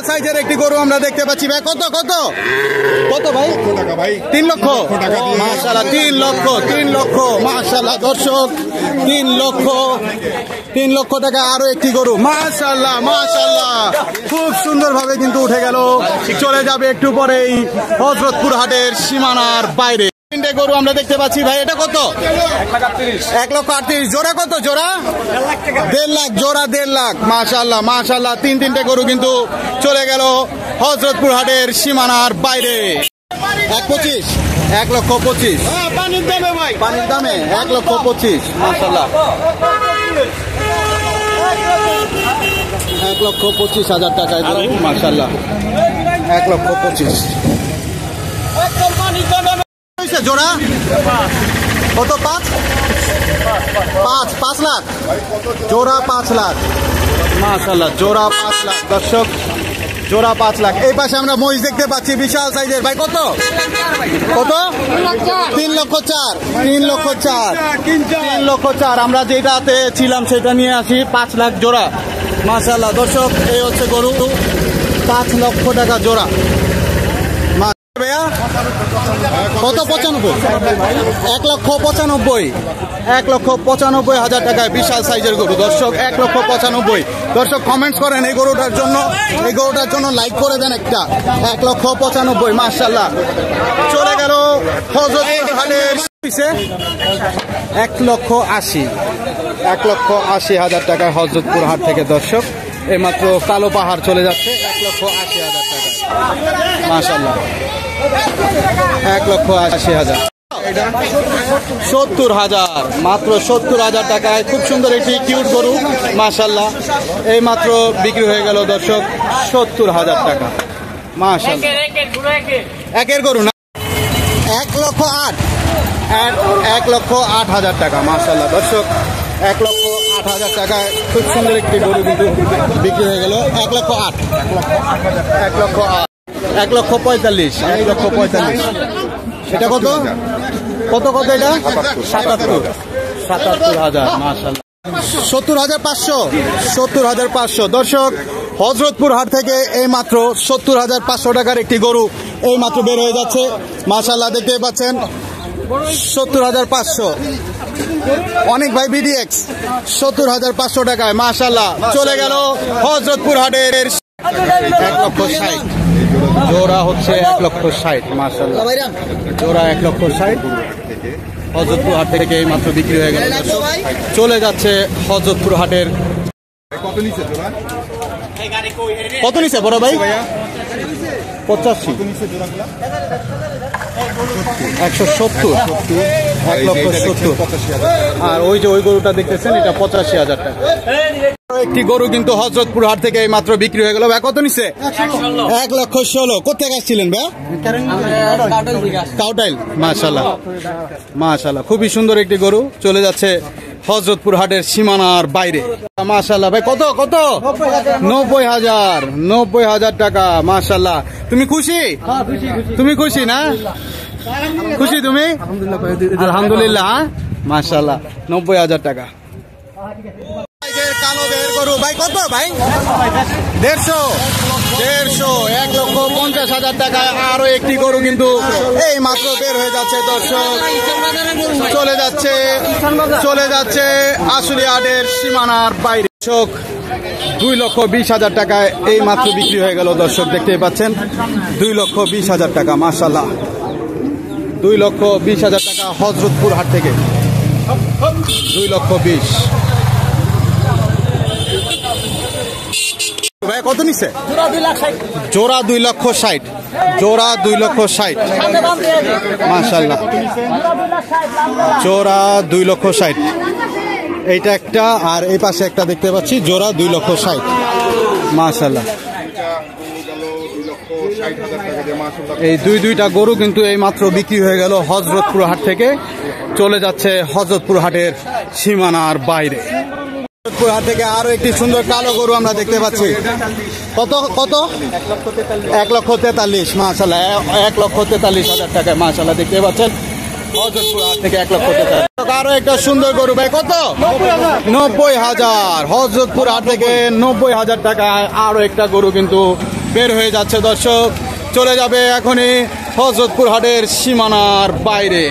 সাইজের একটি গরু আমরা দেখতে পাচ্ছি ভাই। কত কত কত ভাই? 3 লক্ষ। মাশাআল্লাহ 3 লক্ষ মাশাআল্লাহ দর্শক 3 লক্ষ টাকা আরো একটি গরু। মাশাআল্লাহ মাশাআল্লাহ খুব সুন্দর ভাবে কিন্তু উঠে গেল, চলে যাবে একটু পরেই হযরতপুর হাটের সীমানার বাইরে। 3টে গরু আমরা দেখতে পাচ্ছি ভাই। এটা কত? 1,38,000। জোড়া কত? জোড়া 1.5 লাখ। জোড়া 1.5 লাখ। মাশাআল্লাহ মাশাআল্লাহ 3টে গরু কিন্তু চলে গেল হযরতপুর হাটের সীমানার বাইরে। 1,25,000। 1,25,000 পানির দামে ভাই, পানির দামে 1,25,000। মাশাআল্লাহ 1,25,000 টাকায় গরু। মাশাআল্লাহ 1,25,000। জোড়া কত? 5 লাখ। জোড়া 5 লাখ। মাশাআল্লাহ জোড়া 5 লাখ দর্শক, জোড়া 5 লাখ। এই পাশে আমরা মহিষ দেখতে পাচ্ছি বিশাল সাইজের ভাই। কত কত? 3,04,000। 3,04,000। আমরা যেটাতে ছিলাম সেটা নিয়ে আসি। 5 লাখ জোড়া। মাশাআল্লাহ দর্শক এই হচ্ছে গরু, 5 লক্ষ টাকা জোড়া। ভাইয়া কত? 95। 1,95,000। 1,95,000 টাকায় বিশাল সাইজের গরু দর্শক। 1,95,000 দর্শক কমেন্টস করেন এই গরুটার জন্য, এই গরুটার জন্য লাইক করে দেন একটা। 1,95,000 মাশাআল্লাহ। চলে গেল হযরতপুর হাটের 1,80,000। 1,80,000 টাকায় হযরতপুর হাট থেকে দর্শক এইমাত্র কালো পাহাড় চলে যাচ্ছে 1,80,000 টাকা। মাশাআল্লাহ 1,80,000। 70,000 মাত্র 70,000 টাকায় খুব সুন্দর একটি কিউট গরু। মাশাআল্লাহ এই মাত্র বিক্রি হয়ে গেল দর্শক 70,000 টাকা। মাশাআল্লাহ একের গরু না। 1,08,000। 1,08,000 টাকা। মাশাআল্লাহ দর্শক 1,08,000 টাকায় খুব সুন্দর একটি গরু কিন্তু বিক্রি হয়ে গেল। 1,08,000। 1,45,000। 1,45,000। এটা কত কত কত? এটা 77,000। মাশাআল্লাহ 70,500। 70,500 দর্শক হযরতপুর হাট থেকে এই মাত্র 70,500 টাকার একটি গরু এই মাত্র বের হয়ে যাচ্ছে। মাশাআল্লাহ দেখতে পাচ্ছেন 70,500। অনেক ভাই বিডিএক্স 70,500 টাকায় মাশাআল্লাহ চলে গেল হযরতপুর হাটের 1,60,000। জোড়া হচ্ছে 1,60,000। মাশাআল্লাহ জোড়া 1,60,000 হযরতপুর হাট থেকে এই মাত্র বিক্রি হয়ে গেল। চলে যাচ্ছে হযরতপুর হাটের। কত নিছে বড় ভাই? 85। 170। 1,70,000। আর ওই যে ওই গরুটা দেখতেছেন এটা 85,000 টাকা। একটি গরু কিন্তু হযরতপুর হাট থেকে এই মাত্র বিক্রি হয়ে গেল। ভাই কত নিছে? 1,16,000। কোথায় আসছিলেন ভাই? কাউটাইল। মাশাআল্লাহ মাশাআল্লাহ খুবই সুন্দর একটি গরু চলে যাচ্ছে হযরতপুর হাটের সীমানার বাইরে। মাশাআল্লাহ ভাই কত কত? 90,000। 90,000 টাকা। মাশাআল্লাহ তুমি খুশি? তুমি খুশি না? খুশি তুমি? আলহামদুলিল্লাহ। মাশাআল্লাহ 90,000 টাকা। কালো দেহের গরু ভাই কত ভাই? 150। 1,50,000 টাকায় আরো একটি গরু কিন্তু এই মাত্র বের হয়ে যাচ্ছে দর্শক। চলে যাচ্ছে আশুলিয়া হাটের সীমানার বাইরে। 2,20,000 টাকায় এই মাত্র বিক্রি হয়ে গেল দর্শক দেখতেই পাচ্ছেন। 2,20,000 টাকা। মাশাআল্লাহ 2,20,000 টাকা হযরতপুর হাট থেকে। 2,20,000 ভাই কত নিচ্ছে? জোড়া 2,60,000। জোড়া 2,60,000। মাশাআল্লাহ জোড়া 2,60,000। এইটা একটা আর এই পাশে একটা দেখতে পাচ্ছি জোড়া 2,60,000। মাশাআল্লাহ এই দুইটা গরু কিন্তু এই মাত্র বিক্রি হয়ে গেল হযরতপুর হাট থেকে। চলে যাচ্ছে হযরতপুর হাটের সীমানার বাইরে। হযরতপুর হাট থেকে আরো একটি সুন্দর কালো গরু আমরা দেখতে পাচ্ছি। কত কত? 1,43,000। মাশাআল্লাহ 1,43,000 টাকায় মাশাআল্লাহ দেখতে পাচ্ছেন হযরতপুর হাট থেকে 1,43,000। আরো একটা সুন্দর গরু ভাই কত? 90,000। হযরতপুর হাট থেকে 90,000 টাকায় আরো একটা গরু কিন্তু বের হয়ে যাচ্ছে দর্শক, চলে যাবে এখনই হযরতপুর হাটের সীমানার বাইরে।